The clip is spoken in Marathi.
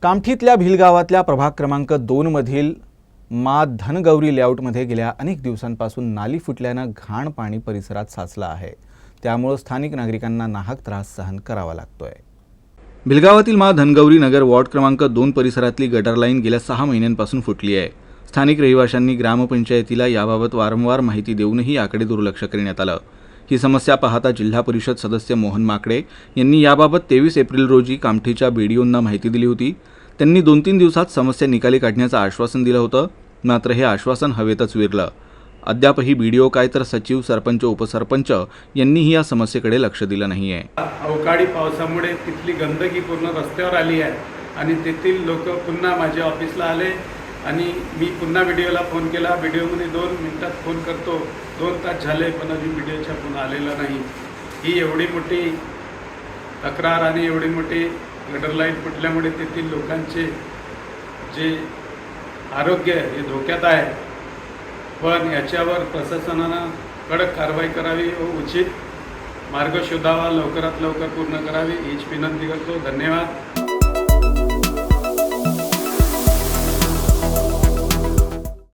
कामठीतल्या भिलगावातल्या प्रभाग क्रमांक 2 मधील मा धनगौरी लेआउटमध्ये गेल्या अनेक दिवसांपासून नाली फुटल्यानं घाण पाणी परिसरात साचलं आहे। त्यामुळे स्थानिक नागरिकांना नाहक त्रास सहन करावा लागतोय। भिलगावातील मा धनगौरी नगर वॉर्ड क्रमांक 2 परिसरातली गटर लाईन गेल्या 6 महिन्यांपासून फुटली आहे। स्थानिक रहिवाशांनी ग्रामपंचायतीला याबाबत वारंवार माहिती देऊनही याकडे दुर्लक्ष करण्यात आलं। ही समस्या पाहता जिल्हा परिषद सदस्य मोहन माकडे यांनी याबाबत 23 एप्रिल रोजी कामठीच्या बीडीओंना माहिती दिली होती। त्यांनी 2-3 दिवसात समस्या निकाली काढण्याचं आश्वासन दिलं होतं, मात्र हे आश्वासन हवेतच विरलं। अद्यापही बीडीओ काय तर सचिव, सरपंच, उपसरपंच यांनीही या समस्येकडे लक्ष दिलं नाहीये। अवकाळी पावसामुळे तिथली गंदगी पूर्ण रस्त्यावर आली आहे आणि तेथील लोक पुन्हा माझ्या ऑफिसला आले आणि मी पुन्हा व्हिडिओला फोन केला। व्हिडिओमध्ये 2 मिनिटात फोन करतो, 2 तास झाले पण अजून व्हिडिओचा फोन आलेला नाही। ही एवढी मोठी तक्रार आणि एवढी मोठी गटर लाईन फुटल्यामुळे तेथील लोकांचे जे आरोग्य हे धोक्यात आहे। पण याच्यावर प्रशासनानं कडक कारवाई करावी व उचित मार्ग शोधावा, लवकरात लवकर पूर्ण करावी हीच विनंती करतो। धन्यवाद।